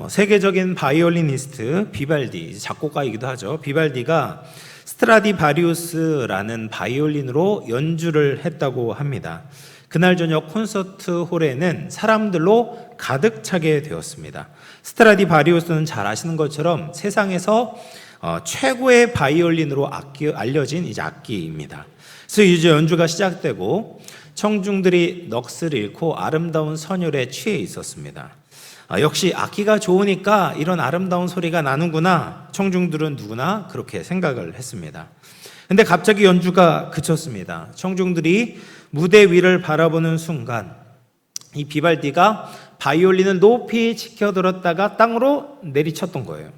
세계적인 바이올리니스트 비발디, 작곡가이기도 하죠. 비발디가 스트라디바리우스라는 바이올린으로 연주를 했다고 합니다. 그날 저녁 콘서트 홀에는 사람들로 가득 차게 되었습니다. 스트라디바리우스는 잘 아시는 것처럼 세상에서 최고의 바이올린으로 알려진 이제 악기입니다. 그래서 이제 연주가 시작되고 청중들이 넋을 잃고 아름다운 선율에 취해 있었습니다. 역시 악기가 좋으니까 이런 아름다운 소리가 나는구나. 청중들은 누구나 그렇게 생각을 했습니다. 근데 갑자기 연주가 그쳤습니다. 청중들이 무대 위를 바라보는 순간 이 비발디가 바이올린을 높이 치켜들었다가 땅으로 내리쳤던 거예요.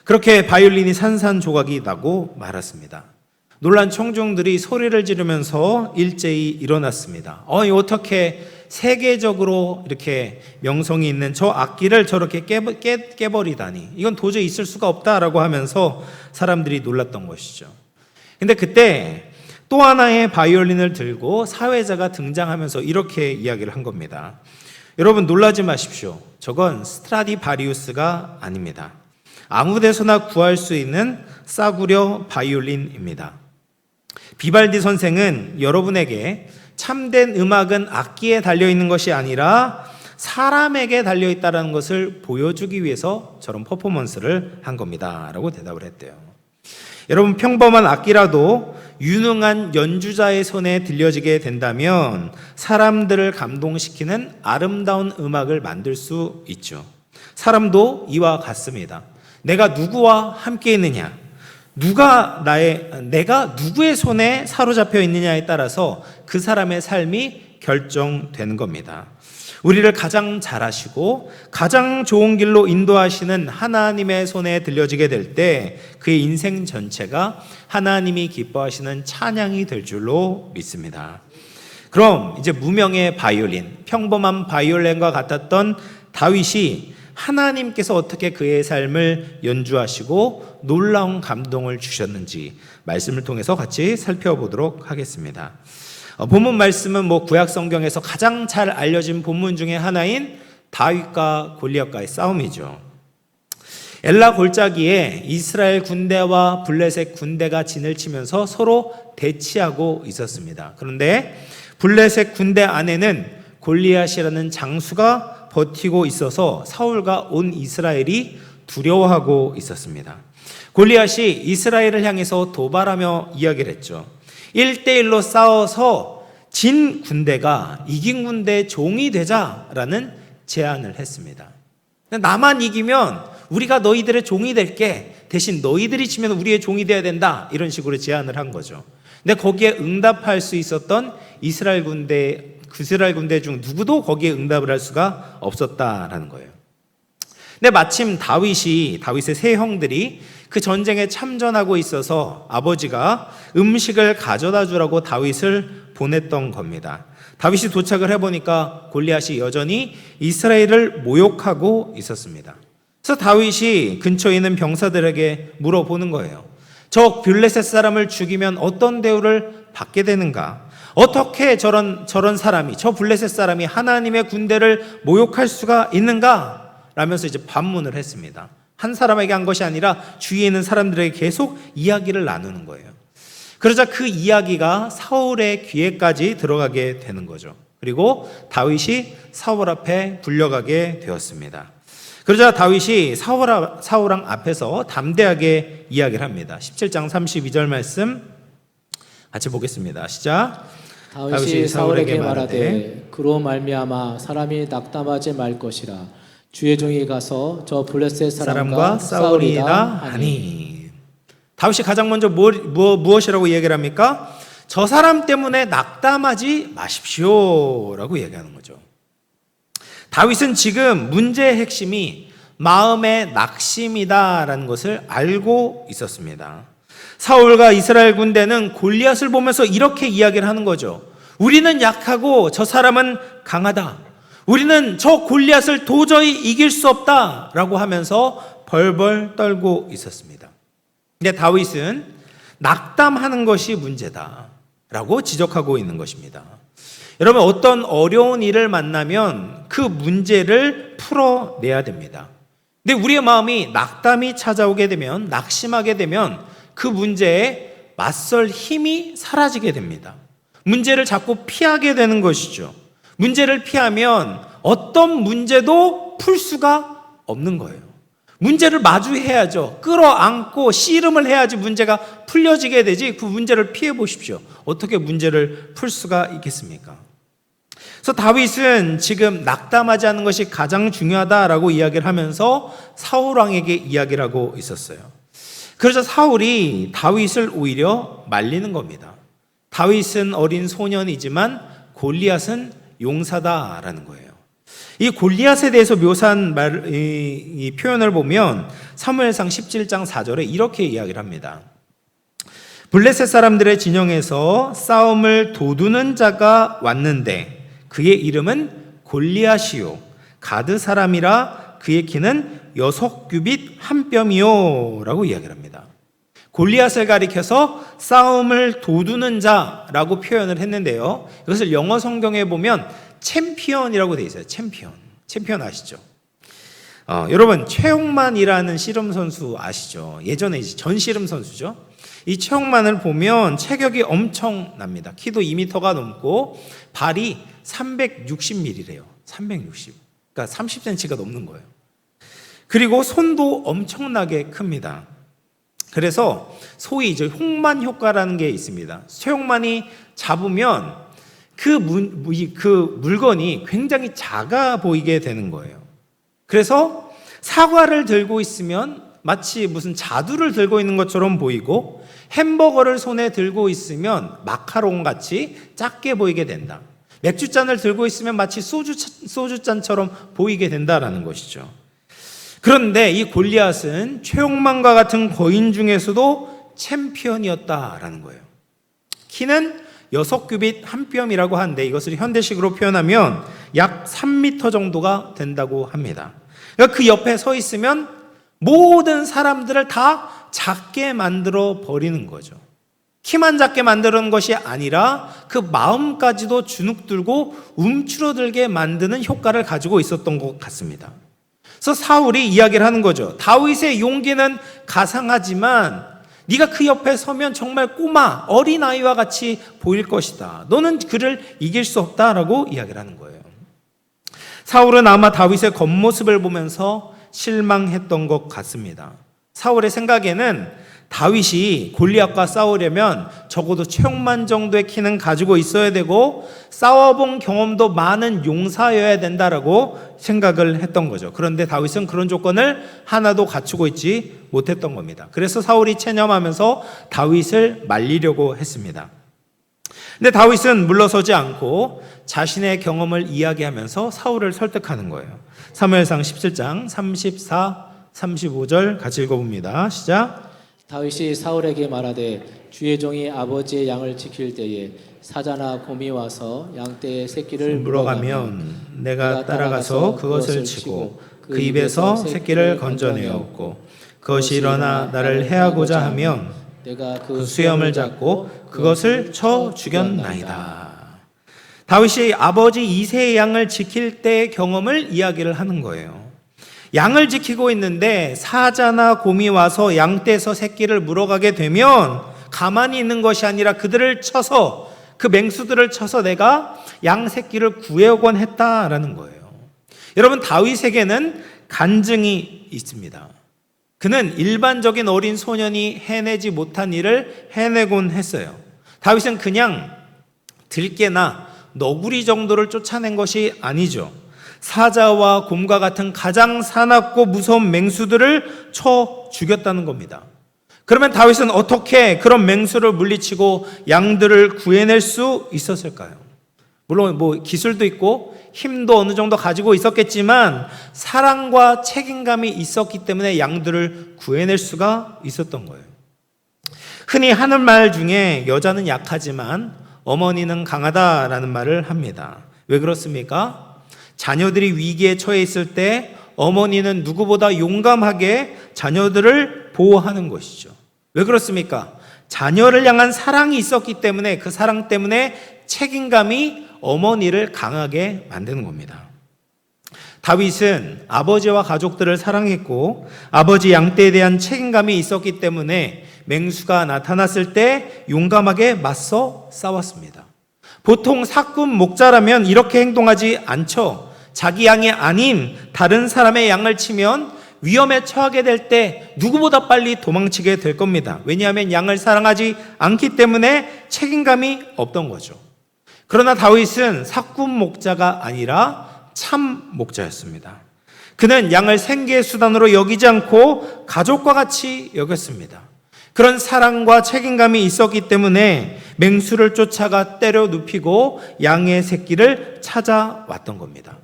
그렇게 바이올린이 산산조각이 나고 말았습니다. 놀란 청중들이 소리를 지르면서 일제히 일어났습니다. 어떻게 세계적으로 이렇게 명성이 있는 저 악기를 저렇게 깨버리다니, 이건 도저히 있을 수가 없다라고 하면서 사람들이 놀랐던 것이죠. 근데 그때 또 하나의 바이올린을 들고 사회자가 등장하면서 이렇게 이야기를 한 겁니다. 여러분 놀라지 마십시오. 저건 스트라디바리우스가 아닙니다. 아무 데서나 구할 수 있는 싸구려 바이올린입니다. 비발디 선생은 여러분에게 참된 음악은 악기에 달려있는 것이 아니라 사람에게 달려있다는 것을 보여주기 위해서 저런 퍼포먼스를 한 겁니다 라고 대답을 했대요. 여러분, 평범한 악기라도 유능한 연주자의 손에 들려지게 된다면 사람들을 감동시키는 아름다운 음악을 만들 수 있죠. 사람도 이와 같습니다. 내가 누구와 함께 있느냐, 내가 누구의 손에 사로잡혀 있느냐에 따라서 그 사람의 삶이 결정되는 겁니다. 우리를 가장 잘 아시고 가장 좋은 길로 인도하시는 하나님의 손에 들려지게 될 때 그의 인생 전체가 하나님이 기뻐하시는 찬양이 될 줄로 믿습니다. 그럼 이제 무명의 바이올린, 평범한 바이올린과 같았던 다윗이 하나님께서 어떻게 그의 삶을 연주하시고 놀라운 감동을 주셨는지 말씀을 통해서 같이 살펴보도록 하겠습니다. 본문 말씀은 구약 성경에서 가장 잘 알려진 본문 중에 하나인 다윗과 골리앗과의 싸움이죠. 엘라 골짜기에 이스라엘 군대와 블레셋 군대가 진을 치면서 서로 대치하고 있었습니다. 그런데 블레셋 군대 안에는 골리앗이라는 장수가 버티고 있어서 사울과 온 이스라엘이 두려워하고 있었습니다. 골리앗이 이스라엘을 향해서 도발하며 이야기를 했죠. 1대1로 싸워서 진 군대가 이긴 군대의 종이 되자라는 제안을 했습니다. 나만 이기면 우리가 너희들의 종이 될게, 대신 너희들이 지면 우리의 종이 돼야 된다, 이런 식으로 제안을 한 거죠. 근데 거기에 응답할 수 있었던 이스라엘 군대 중 누구도 거기에 응답을 할 수가 없었다라는 거예요. 근데 마침 다윗의 세 형들이 그 전쟁에 참전하고 있어서 아버지가 음식을 가져다 주라고 다윗을 보냈던 겁니다. 다윗이 도착을 해보니까 골리앗이 여전히 이스라엘을 모욕하고 있었습니다. 그래서 다윗이 근처에 있는 병사들에게 물어보는 거예요. 저 블레셋 사람을 죽이면 어떤 대우를 받게 되는가? 어떻게 저런 사람이, 저 블레셋 사람이 하나님의 군대를 모욕할 수가 있는가? 라면서 이제 반문을 했습니다. 한 사람에게 한 것이 아니라 주위에 있는 사람들에게 계속 이야기를 나누는 거예요. 그러자 그 이야기가 사울의 귀에까지 들어가게 되는 거죠. 그리고 다윗이 사울 앞에 불려가게 되었습니다. 그러자 다윗이 사울왕 앞에서 담대하게 이야기를 합니다. 17장 32절 말씀 같이 보겠습니다. 시작. 다윗이 사울에게 말하되 그로 말미암아 사람이 낙담하지 말 것이라 주의 종이 가서 저 블레셋 사람과 싸우리이다 하니. 다윗이 가장 먼저 무엇이라고 얘기를 합니까? 저 사람 때문에 낙담하지 마십시오 라고 얘기하는 거죠. 다윗은 지금 문제의 핵심이 마음의 낙심이다라는 것을 알고 있었습니다. 사울과 이스라엘 군대는 골리앗을 보면서 이렇게 이야기를 하는 거죠. 우리는 약하고 저 사람은 강하다. 우리는 저 골리앗을 도저히 이길 수 없다라고 하면서 벌벌 떨고 있었습니다. 근데 다윗은 낙담하는 것이 문제다라고 지적하고 있는 것입니다. 여러분, 어떤 어려운 일을 만나면 그 문제를 풀어내야 됩니다. 근데 우리의 마음이 낙담이 찾아오게 되면, 낙심하게 되면 그 문제에 맞설 힘이 사라지게 됩니다. 문제를 자꾸 피하게 되는 것이죠. 문제를 피하면 어떤 문제도 풀 수가 없는 거예요. 문제를 마주해야죠. 끌어안고 씨름을 해야지 문제가 풀려지게 되지, 그 문제를 피해 보십시오. 어떻게 문제를 풀 수가 있겠습니까? 그래서 다윗은 지금 낙담하지 않는 것이 가장 중요하다라고 이야기를 하면서 사울 왕에게 이야기를 하고 있었어요. 그래서 사울이 다윗을 오히려 말리는 겁니다. 다윗은 어린 소년이지만 골리앗은 용사다라는 거예요. 이 골리앗에 대해서 묘사한 이 표현을 보면 사무엘상 17장 4절에 이렇게 이야기를 합니다. 블레셋 사람들의 진영에서 싸움을 도두는 자가 왔는데 그의 이름은 골리앗이요 가드 사람이라 그의 키는 6규빗 한 뼘이요 라고 이야기를 합니다. 골리앗을 가리켜서 싸움을 도두는 자라고 표현을 했는데요, 이것을 영어 성경에 보면 챔피언이라고 되어 있어요. 챔피언 아시죠? 여러분, 최홍만이라는 씨름 선수 아시죠? 예전에 전씨름 선수죠. 이 최홍만을 보면 체격이 엄청납니다. 키도 2m가 넘고 발이 360mm래요. 360. 그러니까 30cm가 넘는 거예요. 그리고 손도 엄청나게 큽니다. 그래서 소위 이제 홍만 효과라는 게 있습니다. 최홍만이 잡으면 그 물건이 굉장히 작아 보이게 되는 거예요. 그래서 사과를 들고 있으면 마치 무슨 자두를 들고 있는 것처럼 보이고, 햄버거를 손에 들고 있으면 마카롱 같이 작게 보이게 된다. 맥주잔을 들고 있으면 마치 소주잔처럼 보이게 된다라는 것이죠. 그런데 이 골리앗은 최홍만과 같은 거인 중에서도 챔피언이었다라는 거예요. 키는 6규빗 한 뼘이라고 하는데 이것을 현대식으로 표현하면 약 3m 정도가 된다고 합니다. 그러니까 그 옆에 서 있으면 모든 사람들을 다 작게 만들어 버리는 거죠. 키만 작게 만드는 것이 아니라 그 마음까지도 주눅들고 움츠러들게 만드는 효과를 가지고 있었던 것 같습니다. 그래서 사울이 이야기를 하는 거죠. 다윗의 용기는 가상하지만 네가 그 옆에 서면 정말 꼬마, 어린아이와 같이 보일 것이다. 너는 그를 이길 수 없다라고 이야기를 하는 거예요. 사울은 아마 다윗의 겉모습을 보면서 실망했던 것 같습니다. 사울의 생각에는 다윗이 골리앗과 싸우려면 적어도 최홍만 정도의 키는 가지고 있어야 되고 싸워본 경험도 많은 용사여야 된다라고 생각을 했던 거죠. 그런데 다윗은 그런 조건을 하나도 갖추고 있지 못했던 겁니다. 그래서 사울이 체념하면서 다윗을 말리려고 했습니다. 근데 다윗은 물러서지 않고 자신의 경험을 이야기하면서 사울을 설득하는 거예요. 사무엘상 17장 34, 35절 같이 읽어봅니다. 시작. 다윗이 사울에게 말하되 주의 종이 아버지의 양을 지킬 때에 사자나 곰이 와서 양떼의 새끼를 물어가면 내가 따라가서 그것을 치고 그 입에서 새끼를 건져내었고 그것이 일어나 나를 해하고자 하면 내가 그 수염을 잡고 그것을 쳐 죽였나이다. 다윗이 아버지 이새의 양을 지킬 때의 경험을 이야기를 하는 거예요. 양을 지키고 있는데 사자나 곰이 와서 양떼에서 새끼를 물어가게 되면 가만히 있는 것이 아니라 그들을 쳐서, 그 맹수들을 쳐서 내가 양 새끼를 구해오곤 했다라는 거예요. 여러분, 다윗에게는 간증이 있습니다. 그는 일반적인 어린 소년이 해내지 못한 일을 해내곤 했어요. 다윗은 그냥 들깨나 너구리 정도를 쫓아낸 것이 아니죠. 사자와 곰과 같은 가장 사납고 무서운 맹수들을 쳐 죽였다는 겁니다. 그러면 다윗은 어떻게 그런 맹수를 물리치고 양들을 구해낼 수 있었을까요? 물론 기술도 있고 힘도 어느 정도 가지고 있었겠지만 사랑과 책임감이 있었기 때문에 양들을 구해낼 수가 있었던 거예요. 흔히 하는 말 중에 여자는 약하지만 어머니는 강하다라는 말을 합니다. 왜 그렇습니까? 자녀들이 위기에 처해 있을 때 어머니는 누구보다 용감하게 자녀들을 보호하는 것이죠. 왜 그렇습니까? 자녀를 향한 사랑이 있었기 때문에, 그 사랑 때문에 책임감이 어머니를 강하게 만드는 겁니다. 다윗은 아버지와 가족들을 사랑했고 아버지 양떼에 대한 책임감이 있었기 때문에 맹수가 나타났을 때 용감하게 맞서 싸웠습니다. 보통 사꾼 목자라면 이렇게 행동하지 않죠. 자기 양이 아닌 다른 사람의 양을 치면 위험에 처하게 될 때 누구보다 빨리 도망치게 될 겁니다. 왜냐하면 양을 사랑하지 않기 때문에 책임감이 없던 거죠. 그러나 다윗은 사꾼 목자가 아니라 참 목자였습니다. 그는 양을 생계의 수단으로 여기지 않고 가족과 같이 여겼습니다. 그런 사랑과 책임감이 있었기 때문에 맹수를 쫓아가 때려 눕히고 양의 새끼를 찾아왔던 겁니다.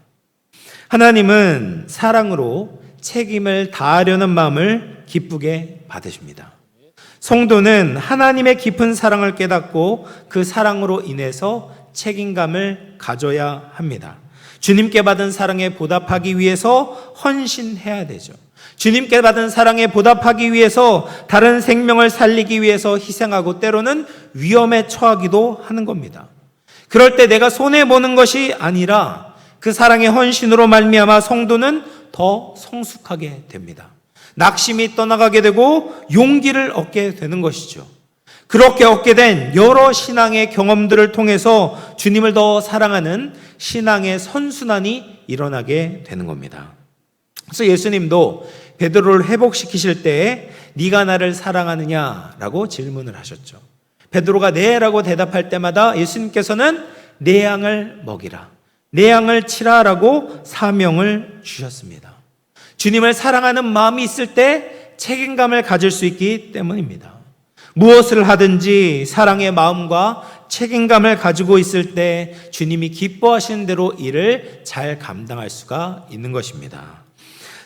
하나님은 사랑으로 책임을 다하려는 마음을 기쁘게 받으십니다. 성도는 하나님의 깊은 사랑을 깨닫고 그 사랑으로 인해서 책임감을 가져야 합니다. 주님께 받은 사랑에 보답하기 위해서 헌신해야 되죠. 주님께 받은 사랑에 보답하기 위해서 다른 생명을 살리기 위해서 희생하고 때로는 위험에 처하기도 하는 겁니다. 그럴 때 내가 손해보는 것이 아니라 그 사랑의 헌신으로 말미암아 성도는 더 성숙하게 됩니다. 낙심이 떠나가게 되고 용기를 얻게 되는 것이죠. 그렇게 얻게 된 여러 신앙의 경험들을 통해서 주님을 더 사랑하는 신앙의 선순환이 일어나게 되는 겁니다. 그래서 예수님도 베드로를 회복시키실 때 네가 나를 사랑하느냐라고 질문을 하셨죠. 베드로가 네라고 대답할 때마다 예수님께서는 내 양을 먹이라, 내 양을 치라라고 사명을 주셨습니다. 주님을 사랑하는 마음이 있을 때 책임감을 가질 수 있기 때문입니다. 무엇을 하든지 사랑의 마음과 책임감을 가지고 있을 때 주님이 기뻐하시는 대로 일을 잘 감당할 수가 있는 것입니다.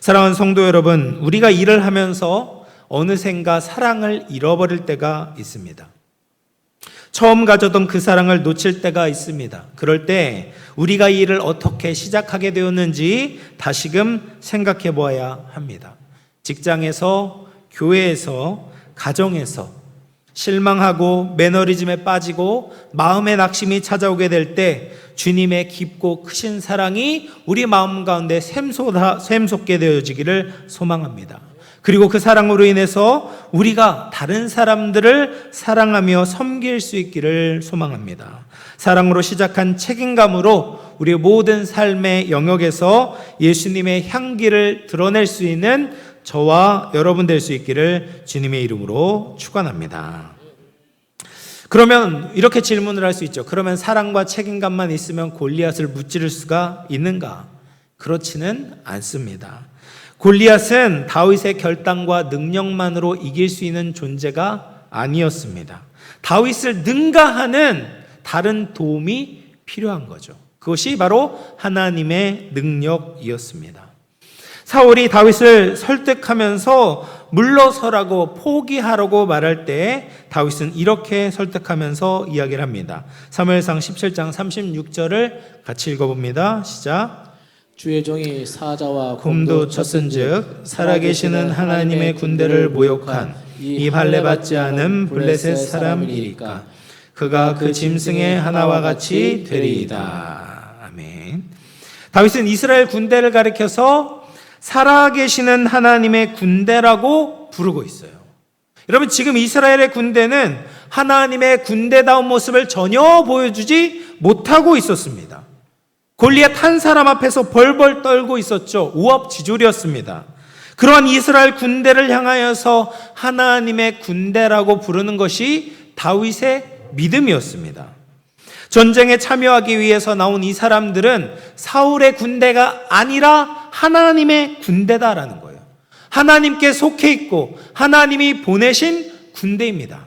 사랑하는 성도 여러분, 우리가 일을 하면서 어느샌가 사랑을 잃어버릴 때가 있습니다. 처음 가졌던 그 사랑을 놓칠 때가 있습니다. 그럴 때 우리가 이 일을 어떻게 시작하게 되었는지 다시금 생각해 보아야 합니다. 직장에서, 교회에서, 가정에서 실망하고 매너리즘에 빠지고 마음의 낙심이 찾아오게 될 때 주님의 깊고 크신 사랑이 우리 마음 가운데 샘솟게 되어지기를 소망합니다. 그리고 그 사랑으로 인해서 우리가 다른 사람들을 사랑하며 섬길 수 있기를 소망합니다. 사랑으로 시작한 책임감으로 우리의 모든 삶의 영역에서 예수님의 향기를 드러낼 수 있는 저와 여러분 될 수 있기를 주님의 이름으로 축원합니다. 그러면 이렇게 질문을 할 수 있죠. 그러면 사랑과 책임감만 있으면 골리앗을 무찌를 수가 있는가? 그렇지는 않습니다. 골리앗은 다윗의 결단과 능력만으로 이길 수 있는 존재가 아니었습니다. 다윗을 능가하는 다른 도움이 필요한 거죠. 그것이 바로 하나님의 능력이었습니다. 사울이 다윗을 설득하면서 물러서라고 포기하라고 말할 때 다윗은 이렇게 설득하면서 이야기를 합니다. 사무엘상 17장 36절을 같이 읽어봅니다. 시작. 주의 종이 사자와 곰도 쳤은즉 살아계시는 하나님의 군대를 모욕한 이 할례받지 않은 블레셋 사람이니까 그가 그 짐승의 하나와 같이 되리이다. 아멘. 다윗은 이스라엘 군대를 가리켜서 살아계시는 하나님의 군대라고 부르고 있어요. 여러분, 지금 이스라엘의 군대는 하나님의 군대다운 모습을 전혀 보여주지 못하고 있었습니다. 골리앗 한 사람 앞에서 벌벌 떨고 있었죠. 우업지졸이었습니다. 그러한 이스라엘 군대를 향하여서 하나님의 군대라고 부르는 것이 다윗의 믿음이었습니다. 전쟁에 참여하기 위해서 나온 이 사람들은 사울의 군대가 아니라 하나님의 군대다라는 거예요. 하나님께 속해 있고 하나님이 보내신 군대입니다.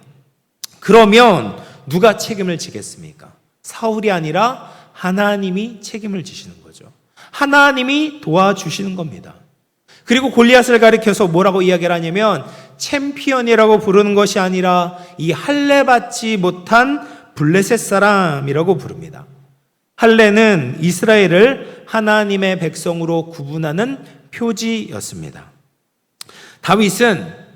그러면 누가 책임을 지겠습니까? 사울이 아니라 하나님이 책임을 지시는 거죠. 하나님이 도와주시는 겁니다. 그리고 골리앗을 가리켜서 뭐라고 이야기를 하냐면 챔피언이라고 부르는 것이 아니라 이 할례받지 못한 블레셋 사람이라고 부릅니다. 할례는 이스라엘을 하나님의 백성으로 구분하는 표지였습니다. 다윗은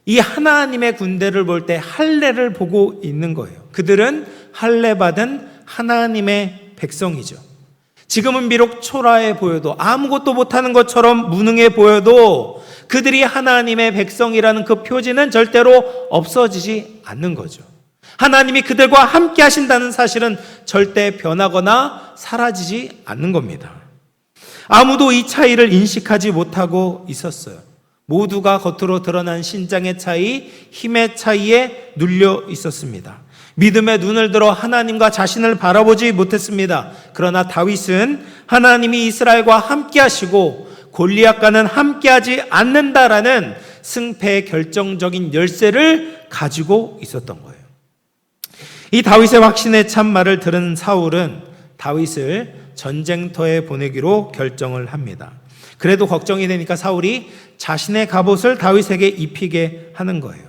이 하나님의 군대를 볼 때 할례를 보고 있는 거예요. 그들은 할례받은 하나님의 백성이죠. 지금은 비록 초라해 보여도 아무것도 못하는 것처럼 무능해 보여도 그들이 하나님의 백성이라는 그 표지는 절대로 없어지지 않는 거죠. 하나님이 그들과 함께 하신다는 사실은 절대 변하거나 사라지지 않는 겁니다. 아무도 이 차이를 인식하지 못하고 있었어요. 모두가 겉으로 드러난 신장의 차이, 힘의 차이에 눌려 있었습니다. 믿음의 눈을 들어 하나님과 자신을 바라보지 못했습니다. 그러나 다윗은 하나님이 이스라엘과 함께 하시고 골리앗과는 함께하지 않는다라는 승패의 결정적인 열쇠를 가지고 있었던 거예요. 이 다윗의 확신의 참말을 들은 사울은 다윗을 전쟁터에 보내기로 결정을 합니다. 그래도 걱정이 되니까 사울이 자신의 갑옷을 다윗에게 입히게 하는 거예요.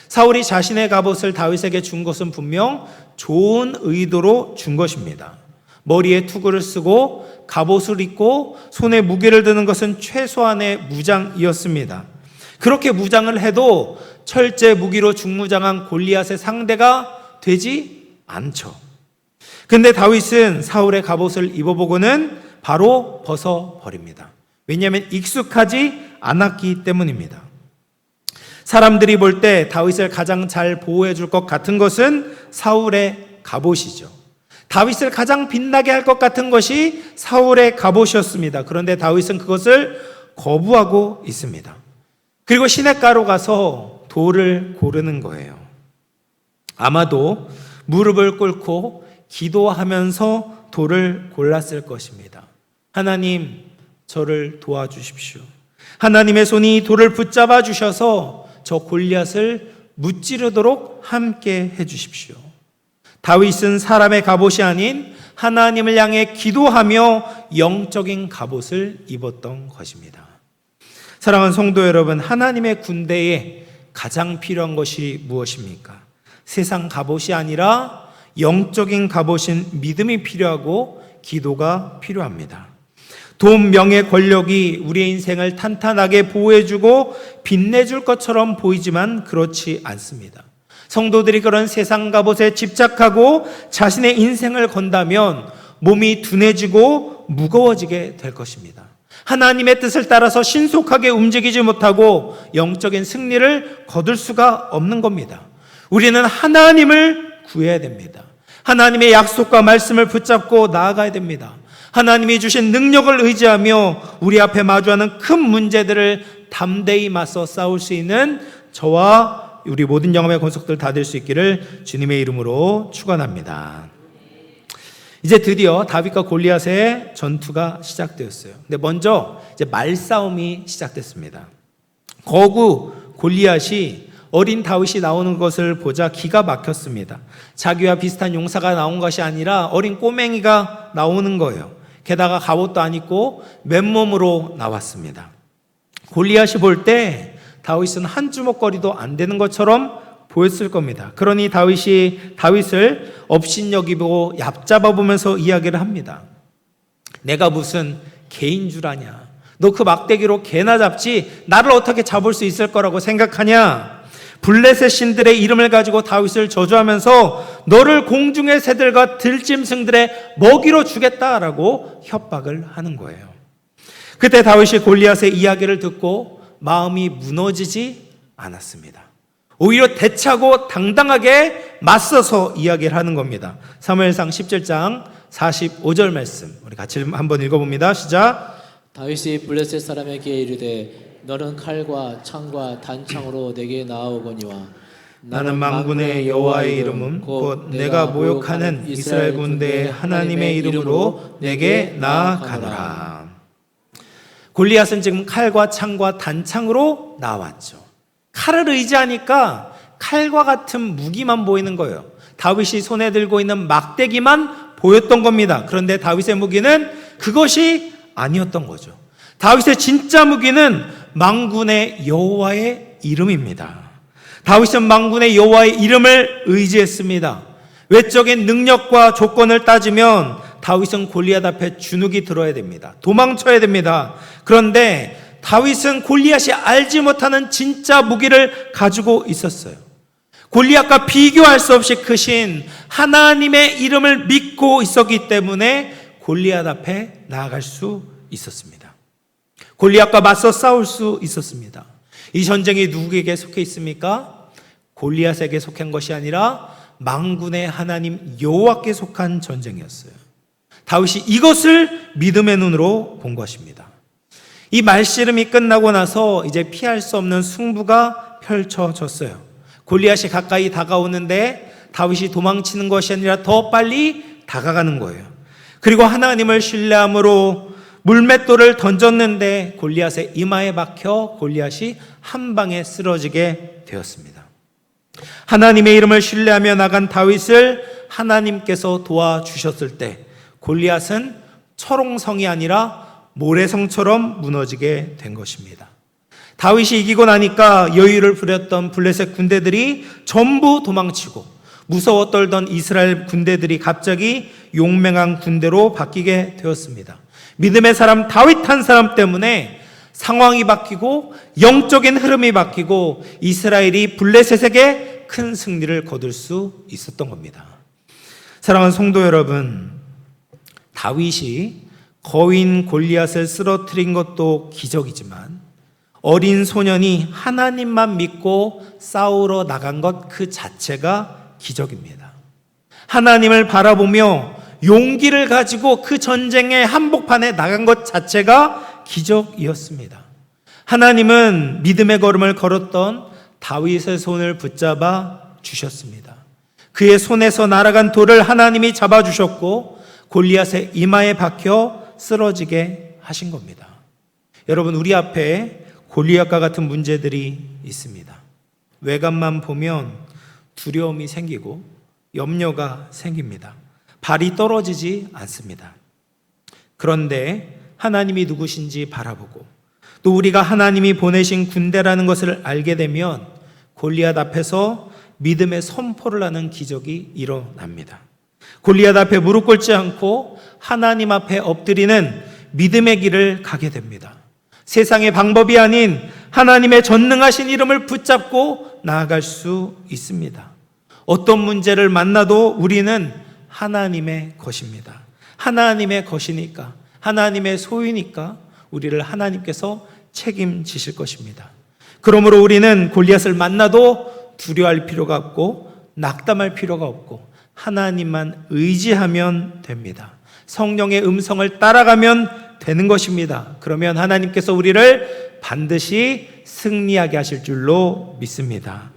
사울이 자신의 갑옷을 다윗에게 준 것은 분명 좋은 의도로 준 것입니다. 머리에 투구를 쓰고 갑옷을 입고 손에 무기를 드는 것은 최소한의 무장이었습니다. 그렇게 무장을 해도 철제 무기로 중무장한 골리앗의 상대가 되지 않죠. 근데 다윗은 사울의 갑옷을 입어보고는 바로 벗어버립니다. 왜냐하면 익숙하지 않았기 때문입니다. 사람들이 볼 때 다윗을 가장 잘 보호해 줄 것 같은 것은 사울의 갑옷이죠. 다윗을 가장 빛나게 할 것 같은 것이 사울의 갑옷이었습니다. 그런데 다윗은 그것을 거부하고 있습니다. 그리고 시냇가로 가서 돌을 고르는 거예요. 아마도 무릎을 꿇고 기도하면서 돌을 골랐을 것입니다. 하나님, 저를 도와주십시오. 하나님의 손이 돌을 붙잡아 주셔서 저 골리앗을 무찌르도록 함께 해주십시오. 다윗은 사람의 갑옷이 아닌 하나님을 향해 기도하며 영적인 갑옷을 입었던 것입니다. 사랑하는 성도 여러분, 하나님의 군대에 가장 필요한 것이 무엇입니까? 세상 갑옷이 아니라 영적인 갑옷인 믿음이 필요하고 기도가 필요합니다. 돈, 명예, 권력이 우리의 인생을 탄탄하게 보호해주고 빛내줄 것처럼 보이지만 그렇지 않습니다. 성도들이 그런 세상 갑옷에 집착하고 자신의 인생을 건다면 몸이 둔해지고 무거워지게 될 것입니다. 하나님의 뜻을 따라서 신속하게 움직이지 못하고 영적인 승리를 거둘 수가 없는 겁니다. 우리는 하나님을 구해야 됩니다. 하나님의 약속과 말씀을 붙잡고 나아가야 됩니다. 하나님이 주신 능력을 의지하며 우리 앞에 마주하는 큰 문제들을 담대히 맞서 싸울 수 있는 저와 우리 모든 영혼의 권속들 다 될 수 있기를 주님의 이름으로 축원합니다. 이제 드디어 다윗과 골리앗의 전투가 시작되었어요. 근데 먼저 이제 말싸움이 시작됐습니다. 거구 골리앗이 어린 다윗이 나오는 것을 보자 기가 막혔습니다. 자기와 비슷한 용사가 나온 것이 아니라 어린 꼬맹이가 나오는 거예요. 게다가 갑옷도 안 입고 맨몸으로 나왔습니다. 골리앗이 볼 때 다윗은 한 주먹거리도 안 되는 것처럼 보였을 겁니다. 그러니 다윗이 다윗을 업신여기고 얕잡아 보면서 이야기를 합니다. 내가 무슨 개인 줄 아냐? 너 그 막대기로 개나 잡지 나를 어떻게 잡을 수 있을 거라고 생각하냐? 블레셋 신들의 이름을 가지고 다윗을 저주하면서 너를 공중의 새들과 들짐승들의 먹이로 주겠다라고 협박을 하는 거예요. 그때 다윗이 골리앗의 이야기를 듣고 마음이 무너지지 않았습니다. 오히려 대차고 당당하게 맞서서 이야기를 하는 겁니다. 사무엘상 17장 45절 말씀 우리 같이 한번 읽어봅니다. 시작. 다윗이 블레셋 사람에게 이르되 너는 칼과 창과 단창으로 내게 나아오거니와 나는 만군의 여호와의 이름은 곧 내가 모욕하는 이스라엘 군대의 하나님의 이름으로 내게 나아가노라. 골리앗은 지금 칼과 창과 단창으로 나왔죠. 칼을 의지하니까 칼과 같은 무기만 보이는 거예요. 다윗이 손에 들고 있는 막대기만 보였던 겁니다. 그런데 다윗의 무기는 그것이 아니었던 거죠. 다윗의 진짜 무기는 만군의 여호와의 이름입니다. 다윗은 만군의 여호와의 이름을 의지했습니다. 외적인 능력과 조건을 따지면 다윗은 골리앗 앞에 주눅이 들어야 됩니다. 도망쳐야 됩니다. 그런데 다윗은 골리앗이 알지 못하는 진짜 무기를 가지고 있었어요. 골리앗과 비교할 수 없이 크신 하나님의 이름을 믿고 있었기 때문에 골리앗 앞에 나아갈 수 있었습니다. 골리앗과 맞서 싸울 수 있었습니다. 이 전쟁이 누구에게 속해 있습니까? 골리앗에게 속한 것이 아니라 만군의 하나님 여호와께 속한 전쟁이었어요. 다윗이 이것을 믿음의 눈으로 본 것입니다. 이 말씨름이 끝나고 나서 이제 피할 수 없는 승부가 펼쳐졌어요. 골리앗이 가까이 다가오는데 다윗이 도망치는 것이 아니라 더 빨리 다가가는 거예요. 그리고 하나님을 신뢰함으로 물맷돌을 던졌는데 골리앗의 이마에 박혀 골리앗이 한 방에 쓰러지게 되었습니다. 하나님의 이름을 신뢰하며 나간 다윗을 하나님께서 도와주셨을 때 골리앗은 철옹성이 아니라 모래성처럼 무너지게 된 것입니다. 다윗이 이기고 나니까 여유를 부렸던 블레셋 군대들이 전부 도망치고 무서워 떨던 이스라엘 군대들이 갑자기 용맹한 군대로 바뀌게 되었습니다. 믿음의 사람 다윗 한 사람 때문에 상황이 바뀌고 영적인 흐름이 바뀌고 이스라엘이 블레셋에게 큰 승리를 거둘 수 있었던 겁니다. 사랑하는 성도 여러분, 다윗이 거인 골리앗을 쓰러뜨린 것도 기적이지만 어린 소년이 하나님만 믿고 싸우러 나간 것 그 자체가 기적입니다. 하나님을 바라보며 용기를 가지고 그 전쟁의 한복판에 나간 것 자체가 기적이었습니다. 하나님은 믿음의 걸음을 걸었던 다윗의 손을 붙잡아 주셨습니다. 그의 손에서 날아간 돌을 하나님이 잡아주셨고 골리앗의 이마에 박혀 쓰러지게 하신 겁니다. 여러분, 우리 앞에 골리앗과 같은 문제들이 있습니다. 외관만 보면 두려움이 생기고 염려가 생깁니다. 발이 떨어지지 않습니다. 그런데 하나님이 누구신지 바라보고 또 우리가 하나님이 보내신 군대라는 것을 알게 되면 골리앗 앞에서 믿음의 선포를 하는 기적이 일어납니다. 골리앗 앞에 무릎 꿇지 않고 하나님 앞에 엎드리는 믿음의 길을 가게 됩니다. 세상의 방법이 아닌 하나님의 전능하신 이름을 붙잡고 나아갈 수 있습니다. 어떤 문제를 만나도 우리는 하나님의 것입니다. 하나님의 것이니까, 하나님의 소유니까 우리를 하나님께서 책임지실 것입니다. 그러므로 우리는 골리앗을 만나도 두려워할 필요가 없고 낙담할 필요가 없고 하나님만 의지하면 됩니다. 성령의 음성을 따라가면 되는 것입니다. 그러면 하나님께서 우리를 반드시 승리하게 하실 줄로 믿습니다.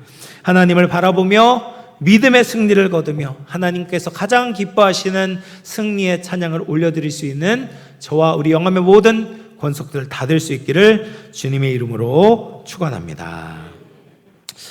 하나님을 바라보며 믿음의 승리를 거두며 하나님께서 가장 기뻐하시는 승리의 찬양을 올려드릴 수 있는 저와 우리 영감의 모든 권속들 다 될 수 있기를 주님의 이름으로 축원합니다.